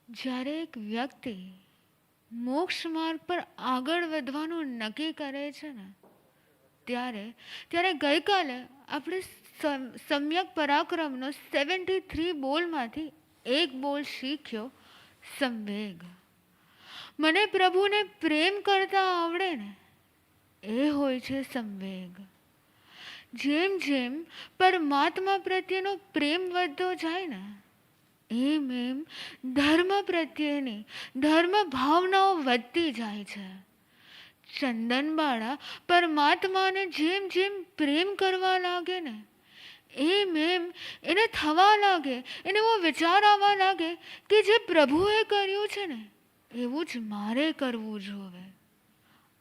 જ્યારે એક વ્યક્તિ મોક્ષ માર્ગ પર આગળ વધવાનું નક્કી કરે છે ને, ત્યારે ગઈકાલે આપણે સમ્યક પરાક્રમનો 73 બોલમાંથી એક બોલ શીખ્યો, સંવેગ. મને પ્રભુને પ્રેમ કરતા આવડે ને, એ હોય છે સંવેગ. જેમ જેમ પરમાત્મા પ્રત્યેનો પ્રેમ વધતો જાય ને, એમ ધર્મ પ્રત્યેની ધર્મ ભાવનાઓ વધતી જાય છે. ચંદનબાળા પરમાત્માને જેમ જેમ પ્રેમ કરવા લાગે ને, એમ એને થવા લાગે, એને એવો વિચાર આવવા લાગે કે જે પ્રભુએ કર્યું છે ને, એવું જ મારે કરવું જોવે.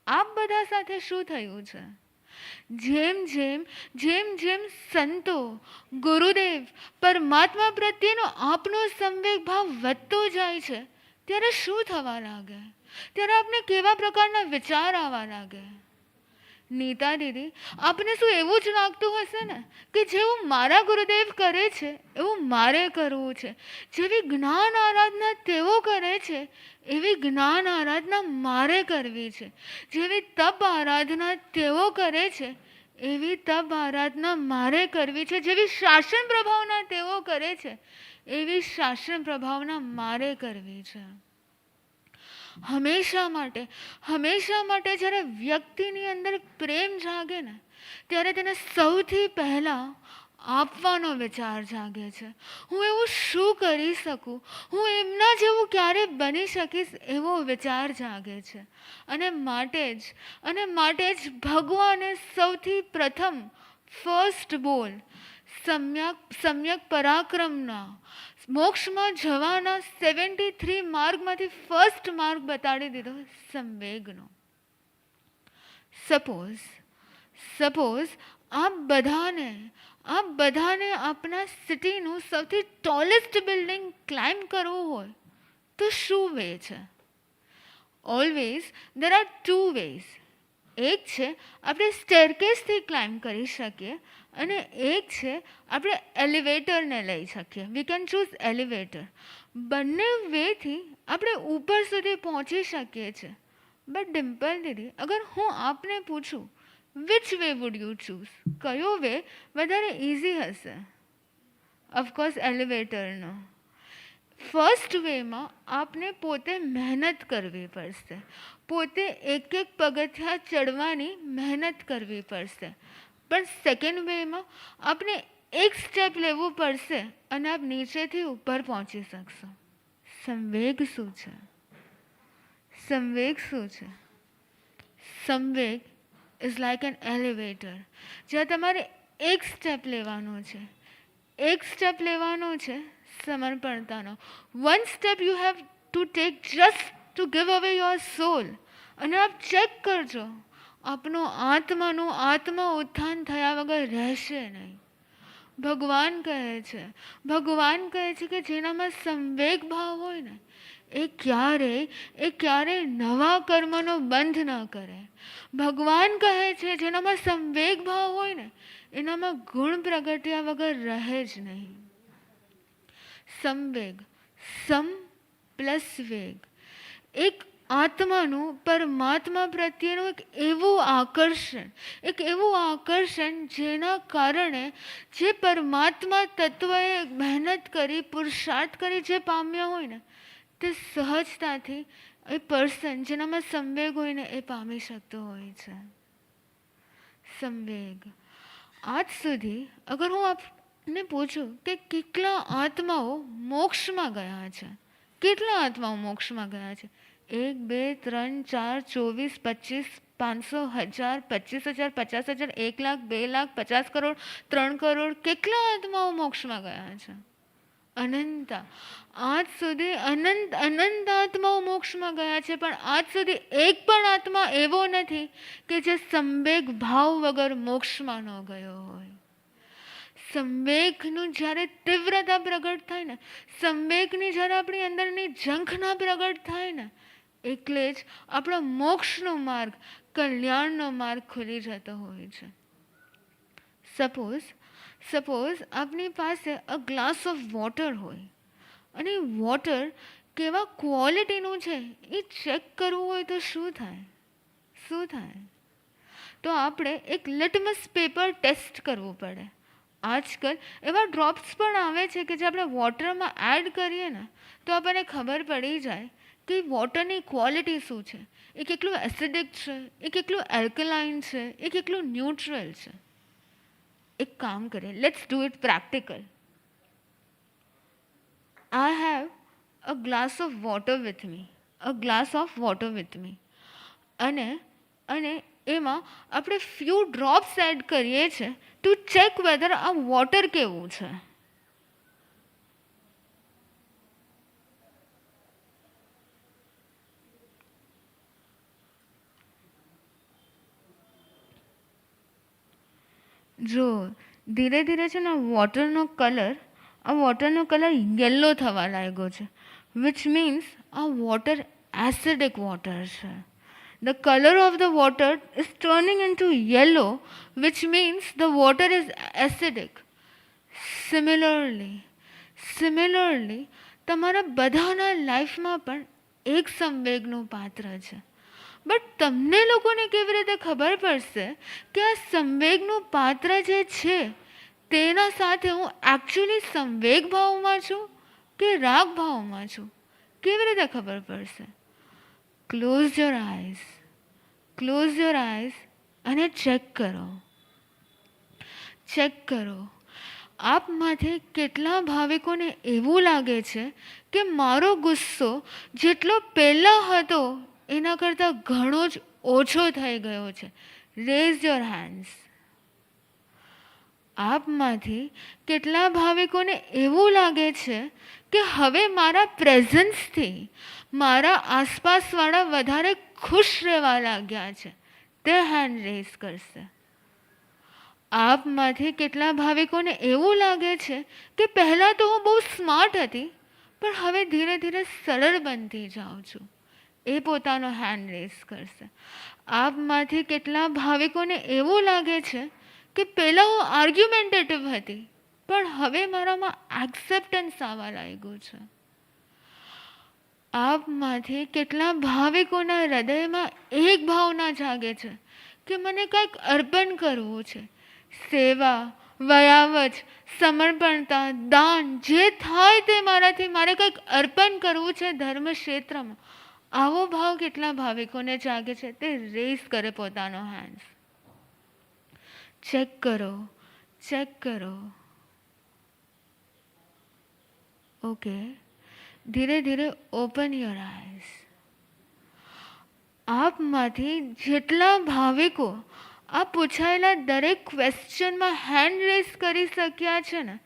આપ બધા સાથે શું થયું છે? જેમ જેમ સંતો, ગુરુદેવ, પરમાત્મા પ્રત્યેનો આપનો સંવેગ ભાવ વધતો જાય છે, ત્યારે શું થવા લાગે? ત્યારે આપને કેવા પ્રકારના વિચાર આવવા લાગે? નીતા દીદી, આપને શું એવું જ લાગતું હશે ને કે જેવું મારા ગુરુદેવ કરે છે એવું મારે કરવું છે? જેવી જ્ઞાન આરાધના તેઓ કરે છે એવી જ્ઞાન આરાધના મારે કરવી છે. જેવી તપ આરાધના તેઓ કરે છે એવી તપ આરાધના મારે કરવી છે. જેવી શાસન પ્રભાવના તેઓ કરે છે એવી શાસન પ્રભાવના મારે કરવી છે. હંમેશા માટે જ્યારે વ્યક્તિની અંદર પ્રેમ જાગે ને, ત્યારે તેને સૌથી પહેલાં આપવાનો વિચાર જાગે છે. હું એવું શું કરી શકું, હું એમના જેવું ક્યારે બની શકીશ, એવો વિચાર જાગે છે. અને માટે જ ભગવાને સૌથી પ્રથમ ફર્સ્ટ બોલ સમ્યક પરાક્રમના મોક્ષમાં જવાના 73 માર્ગમાંથી ફર્સ્ટ માર્ગ બતાડી દીધો, સંવેગનો. સપોઝ આપ બધાને આપના સિટીનું સૌથી ટોલેસ્ટ બિલ્ડિંગ ક્લાઇમ્બ કરવું હોય તો શું વે છે? Always there are 2 ways. એક છે આપણે સ્ટેરકેસથી ક્લાઇમ્બ કરી શકીએ, અને એક છે આપણે એલિવેટરને લઈ શકીએ. We can choose elevator. બંને વેથી આપણે ઉપર સુધી પહોંચી શકીએ છીએ. બટ ડિમ્પલ દીદી, અગર હું આપને પૂછું which way would you choose, કયો વે વધારે ઇઝી હશે? ઓફકોર્સ એલિવેટરનો. ફર્સ્ટ વેમાં આપને પોતે મહેનત કરવી પડશે, પોતે એક પગથિયાં ચડવાની મહેનત કરવી પડશે. પણ સેકન્ડ વેમાં આપને એક સ્ટેપ લેવું પડશે અને આપ નીચેથી ઉપર પહોંચી શકશો. સંવેગ શું છે? સંવેગ ઇઝ લાઈક એન એલિવેટર. જ્યાં તમારે એક સ્ટેપ લેવાનો છે સમર્પણતાનો. One step you have to take just to give away your soul. અને આપ ચેક કરજો, આપનું આત્મા ઉત્થાન થયા વગર રહેશે નહીં. ભગવાન કહે છે કે જેનામાં સંવેગ ભાવ હોય ને, એ ક્યારેય નવા કર્મનો બંધ ન કરે. ભગવાન કહે છે જેનામાં સંવેગ ભાવ હોય ને, એનામાં ગુણ પ્રગટ્યા વગર રહે જ નહીં. સંવેગ, સમ પ્લસ વેગ. એક આત્માનું પરમાત્મા પ્રત્યેનું એક એવું આકર્ષણ જેના કારણે જે પરમાત્મા તત્વએ મહેનત કરી, પુરુષાર્થ કરી જે પામ્યા હોય ને, તે સહજતાથી એ પર્સન જેનામાં સંવેગ હોય ને એ પામી શકતો હોય છે. સંવેગ. આજ સુધી અગર હું આપને પૂછું કે કેટલા આત્માઓ મોક્ષમાં ગયા છે, 1, 2, 3, 4, 24, 25, 500, 1000, 25,000, 50,000, 1 લાખ, 2 લાખ, 50 કરોડ, 3 કરોડ, કેટલા આત્માઓ મોક્ષમાં ગયા છે? અનંત. આજ સુધી અનંત આત્માઓ મોક્ષમાં ગયા છે, પણ આજ સુધી એક પણ આત્મા એવો નથી કે જે સંવેગ ભાવ વગર મોક્ષમાં ન ગયો હોય. સંવેગનું જ્યારે તીવ્રતા પ્રગટ થાય ને, સંવેગની જ્યારે આપણી અંદરની ઝંખના પ્રગટ થાય ને, એટલે જ આપણો મોક્ષનો માર્ગ, કલ્યાણનો માર્ગ ખુલી જતો હોય છે. સપોઝ આપની પાસે અ ગ્લાસ ઓફ વોટર હોય, અને વોટર કેવા ક્વોલિટીનું છે એ ચેક કરવું હોય તો શું થાય? તો આપણે એક લિટમસ પેપર ટેસ્ટ કરવું પડે. આજકાલ એવા ડ્રોપ્સ પણ આવે છે કે જે આપણે વોટરમાં એડ કરીએ ને તો આપણને ખબર પડી જાય કે વોટરની ક્વોલિટી શું છે, એ કેટલું એસિડિક છે, એ કેટલું એલ્કલાઇન છે, એ કેટલું ન્યુટ્રલ છે. એક કામ કરીએ, let's do it practical. I have a glass of water with me. અને એમાં આપણે ફ્યુ ડ્રોપ્સ એડ કરીએ છીએ ટુ ચેક વેધર આ વોટર કેવું છે. જો ધીરે ધીરે છે ને વોટરનો કલર યલો થવા લાગ્યો છે, વિચ મીન્સ આ વોટર એસિડિક વોટર છે. The color of the water is turning into yellow, which means the water is acidic. Similarly, તમારા બધાના લાઈફમાં પણ એક સંવેગનું પાત્ર છે. બટ તમને લોકોને કેવી રીતે ખબર પડશે કે આ સંવેગનું પાત્ર જે છે તેના સાથે હું એકચ્યુઅલી સંવેગ ભાવમાં છું કે રાગ ભાવમાં છું? કેવી રીતે ખબર પડશે? ક્લોઝ યોર આઈઝ અને ચેક કરો. આપમાંથી કેટલા ભાવિકોને એવું લાગે છે કે મારો ગુસ્સો જેટલો પહેલાં હતો એના કરતાં ઘણો જ ઓછો થઈ ગયો છે? Rays your hands. આપમાંથી કેટલા ભાવિકોને એવું લાગે છે કે હવે મારા પ્રેઝન્સથી મારા આસપાસવાળા વધારે ખુશ રહેવા લાગ્યા છે? તે હેન્ડ રેઝ કરશે. આપમાંથી કેટલા ભાવિકોને એવું લાગે છે કે પહેલાં તો હું બહુ સ્માર્ટ હતી પણ હવે ધીરે ધીરે સરળ બનતી જાઉં છું? એ પોતાનો હેન્ડ રેઝ કરશે. આપમાંથી કેટલા ભાવિકોને એવું લાગે છે કે પહેલાં હું આર્ગ્યુમેન્ટેટિવ હતી પણ હવે મારામાં એક્સેપ્ટન્સ આવવા લાગ્યું છે? આપમાંથી કેટલા ભાવિકોના હૃદયમાં એક ભાવના જાગે છે કે મને કંઈક અર્પણ કરવું છે? સેવા, વયાવચ, સમર્પણતા, દાન, જે થાય તે મારાથી મારે કંઈક અર્પણ કરવું છે ધર્મ ક્ષેત્રમાં. આવો ભાવ કેટલા ભાવિકોને જાગે છે? તે રેઝ કરે પોતાનો હેન્ડ. ચેક કરો. ઓકે, ધીરે ધીરે ઓપન યોર આઈઝ. આપમાંથી જેટલા ભાવિકો આ પૂછાયેલા દરેક ક્વેશ્ચનમાં હેન્ડ રેઝ કરી શક્યા છે ને,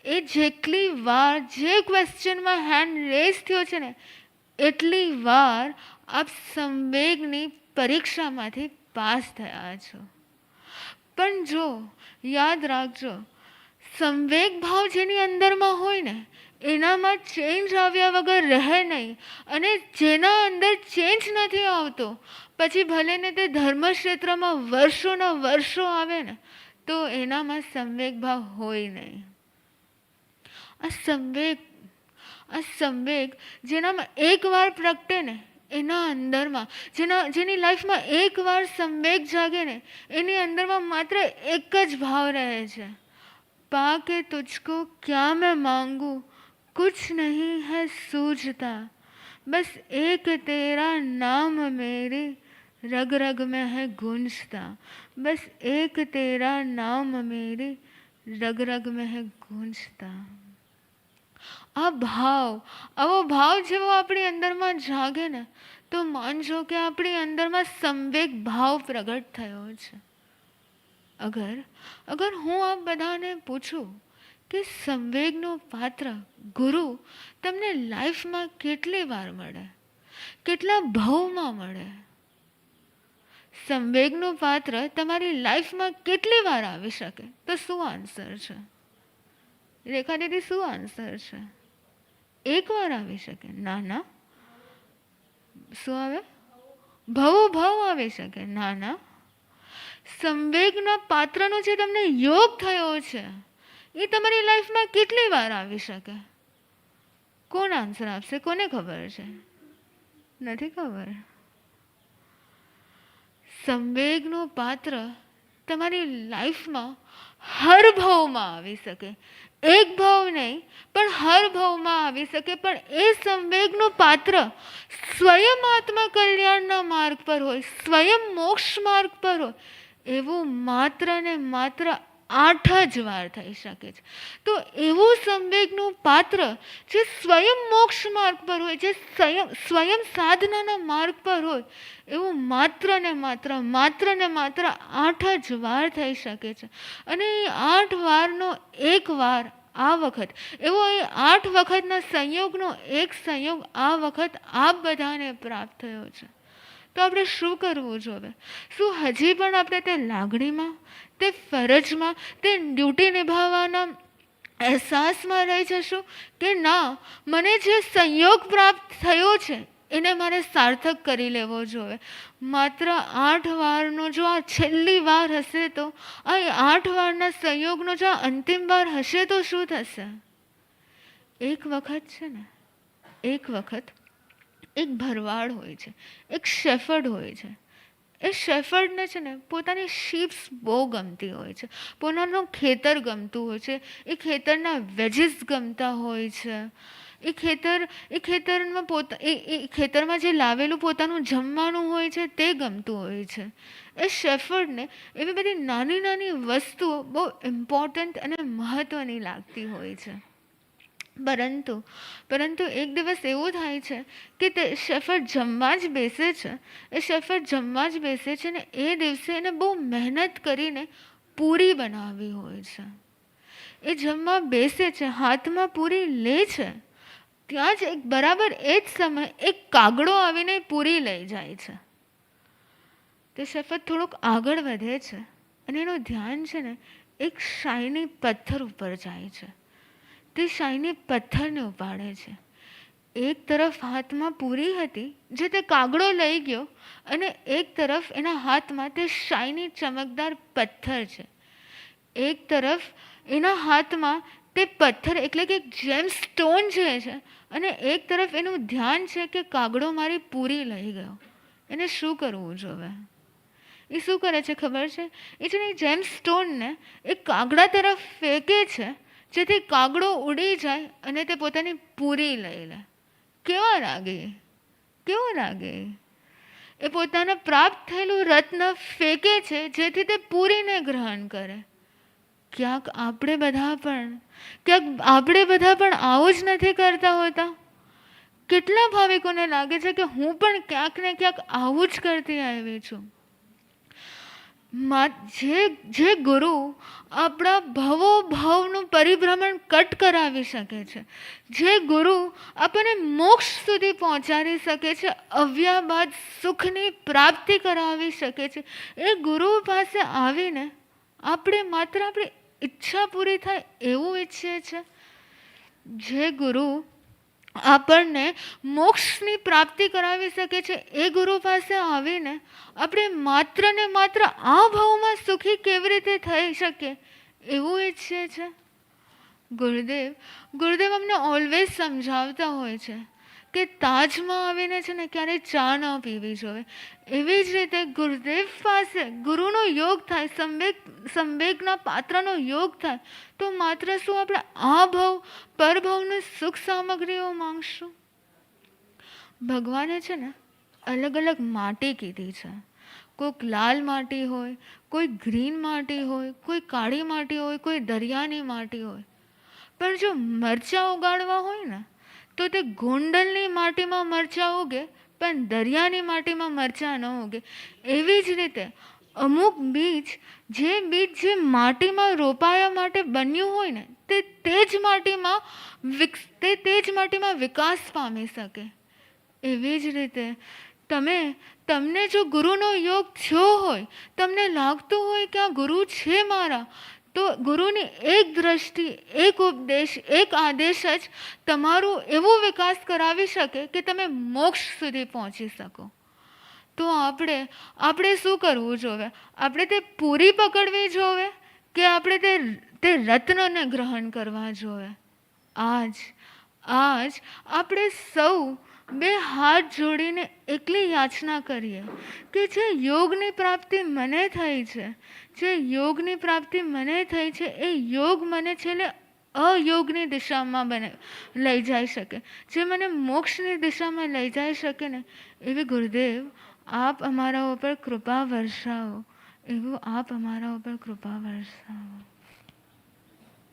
એ જેટલી વાર જે ક્વેશ્ચનમાં હેન્ડ રેઝ થયો છે ને એટલી વાર આપ સંવેગની પરીક્ષામાંથી પાસ થયા છો. પણ જો યાદ રાખજો, સંવેગ ભાવ જેની અંદરમાં હોય ને એનામાં ચેન્જ આવ્યા વગર રહે નહીં. અને જેના અંદર ચેન્જ નથી આવતો પછી ભલે ને તે ધર્મક્ષેત્રમાં વર્ષોના વર્ષો આવે ને તો એનામાં સંવેગ ભાવ હોય નહીં. આ સંવેગ જેનામાં એકવાર પ્રગટે ને એના અંદરમાં જેની લાઈફમાં એકવાર સંવેગ જાગે ને એની અંદરમાં માત્ર એક જ ભાવ રહે છે, પાકે તુझको क्या मैं मांगू, कुछ नहीं है सूझता, बस एक तेरा नाम मेरी रग रग में है गूंजता, बस एक तेरा नाम मेरी रग रग में है गूंजता. આવો ભાવ જેવો આપણી અંદરમાં જાગે ને તો માનજો કે આપણી અંદરમાં સંવેગ ભાવ પ્રગટ થયો છે. અગર હું આપ બધાને પૂછું કે સંવેગનો પાત્ર ગુરુ તમને લાઈફમાં કેટલી વાર મળે, કેટલા ભાવમાં મળે? સંવેગનું પાત્ર તમારી લાઈફમાં કેટલી વાર આવી શકે? તો શું આન્સર છે? રેખા દીદી, શું આન્સર છે? એક વાર આવી શકે? ના. શું આવે? ભાવ આવી શકે? ના. સંવેગના પાત્રનો જે તમને યોગ થયો છે એ તમારી લાઈફમાં કેટલી વાર આવી શકે? કોણ આન્સર આપશે? કોને ખબર છે? નથી ખબર. સંવેગનું પાત્ર તમારી લાઈફમાં હર ભાવમાં આવી શકે. એક ભાવ નહીં, પણ હર ભાવમાં આવી શકે. પણ એ સંવેગનું પાત્ર સ્વયં આત્મા કલ્યાણના માર્ગ પર હોય, સ્વયં મોક્ષ માર્ગ પર હોય, એવું માત્ર ને માત્ર 8 જ વાર થઈ શકે છે. તો એવું સંવેગનું પાત્ર જે સ્વયં મોક્ષ માર્ગ પર હોય, જે સ્વયં સાધનાના માર્ગ પર હોય, એવું માત્ર ને માત્ર 8 જ વાર થઈ શકે છે. અને એ 8 વારનો એક વાર આ વખત એવો, એ 8 વખતના સંયોગનો એક સંયોગ આ વખત આપ બધાને પ્રાપ્ત થયો છે. તો આપણે શું કરવું જોઈએ? શું હજી પણ આપણે તે લાગણીમાં, તે ફરજમાં, તે ડ્યુટી નિભાવવાના અહેસાસમાં રહી જશું કે ના, મને જે સંયોગ પ્રાપ્ત થયો છે એને મારે સાર્થક કરી લેવો જોઈએ? માત્ર 8 વારનો જો આ છેલ્લી વાર હશે, તો આ 8 વારના સંયોગનો જો આ અંતિમ વાર હશે, તો શું થશે? એક વખત છે ને, એક વખત એક ભરવાડ હોય છે, એક શેફર્ડ હોય છે. એ શેફર્ડને છે ને પોતાની શીપ્સ બહુ ગમતી હોય છે, પોતાનું ખેતર ગમતું હોય છે, એ ખેતરના વેજીસ ગમતા હોય છે, એ ખેતરમાં જે લાવેલું પોતાનું જમવાનું હોય છે તે ગમતું હોય છે. એ શેફર્ડને એવી બધી નાની નાની વસ્તુઓ બહુ ઇમ્પોર્ટન્ટ અને મહત્ત્વની લાગતી હોય છે. પરંતુ એક દિવસ એવું થાય છે કે તે શેફર્ડ જમવા જ બેસે છે. એ શેફર્ડ જમવા જ બેસે છે ને એ દિવસે એને બહુ મહેનત કરીને પૂરી બનાવી હોય છે. એ જમવા બેસે છે, હાથમાં પૂરી લે છે, ત્યાં જ બરાબર એ જ સમયે એક કાગડો આવીને પૂરી લઈ જાય છે. તે શેફર્ડ થોડુંક આગળ વધે છે અને એનું ધ્યાન છે ને એક શાઇની પથ્થર ઉપર જાય છે. તે શાઇની પથ્થરને ઉપાડે છે. એક તરફ હાથમાં પૂરી હતી જે તે કાગડો લઈ ગયો, અને એક તરફ એના હાથમાં તે શાઇની ચમકદાર પથ્થર છે. એક તરફ એના હાથમાં તે પથ્થર એટલે કે જેમ સ્ટોન છે, અને એક તરફ એનું ધ્યાન છે કે કાગડો મારી પૂરી લઈ ગયો. એને શું કરવું જોઈએ? એ શું કરે છે ખબર છે? એ છે ને જેમ સ્ટોનને એ કાગડા તરફ ફેંકે છે, જેથી કાગડો ઉડી જાય અને તે પોતાની પૂરી લઈ લે. કેવા લાગે? કેવું લાગે? એ પોતાના પ્રાપ્ત થયેલું રત્ન ફેંકે છે જેથી તે પૂરીને ગ્રહણ કરે. ક્યાંક આપણે બધા પણ આવું જ નથી કરતા હોતા? કેટલા ભાવિકોને લાગે છે કે હું પણ ક્યાંક ને ક્યાંક આવું જ કરતી આવી છું. જે ગુરુ આપણા ભાવનું પરિભ્રમણ કટ કરાવી શકે છે, જે ગુરુ આપણને મોક્ષ સુધી પહોંચાડી શકે છે, આવ્યા બાદ સુખની પ્રાપ્તિ કરાવી શકે છે, એ ગુરુ પાસે આવીને આપણે માત્ર આપણી ઈચ્છા પૂરી થાય એવું ઈચ્છીએ છીએ. જે ગુરુ આપણને મોક્ષની પ્રાપ્તિ કરાવી શકે છે, એ ગુરુ પાસે આવીને આપણે માત્ર ને માત્ર આ ભાવમાં સુખી કેવી રીતે થઈ શકે એવું ઈચ્છીએ છીએ. ગુરુદેવ અમને ઓલવેઝ સમજાવતા હોય છે કે તાજમાં આવીને છે ને ક્યારેય ચા ન પીવી જોઈએ. એવી જ રીતે ગુરુદેવ પાસે ગુરુનો યોગ થાય, સંવેગના પાત્રનો યોગ થાય, તો માત્ર શું આપણે આ ભાવ પરભાવની સુખ સામગ્રીઓ માંગશું? ભગવાને છે ને અલગ અલગ માટી કીધી છે. કોઈક લાલ માટી હોય, કોઈ ગ્રીન માટી હોય, કોઈ કાળી માટી હોય, કોઈ દરિયાની માટી હોય. પણ જો મરચાં ઉગાડવા હોય ને તો તે ગોંડલની માટીમાં મરચાં ઉગે, પણ દરિયાની માટીમાં મરચાં ન ઉગે. એવી જ રીતે અમુક બીજ જે માટીમાં રોપાયા માટે બન્યું હોય ને તે જ માટીમાં વિકાસ પામી શકે. એવી જ રીતે તમને જો ગુરુનો યોગ થયો હોય, તમને લાગતું હોય કે આ ગુરુ છે મારા, તો ગુરુની એક દ્રષ્ટિ, એક ઉપદેશ, એક આદેશ જ તમારું એવો વિકાસ કરાવી શકે કે તમે મોક્ષ સુધી પહોંચી શકો. તો આપણે શું કરવું જોઈએ? આપણે તે પૂરી પકડવી જોઈએ કે આપણે તે રત્નને ગ્રહણ કરવા જોઈએ? આજ આપણે સૌ બે હાથ જોડીને એટલી યાચના કરીએ કે જે યોગની પ્રાપ્તિ મને થઈ છે, જે યોગની પ્રાપ્તિ મને થઈ છે, એ યોગ મને છેલ્લે અયોગની દિશામાં લઈ જઈ શકે, જે મને મોક્ષની દિશામાં લઈ જઈ શકે ને એવી ગુરુદેવ આપ અમારા ઉપર કૃપા વર્ષાવો, એવું આપ અમારા ઉપર કૃપા વર્ષાવો.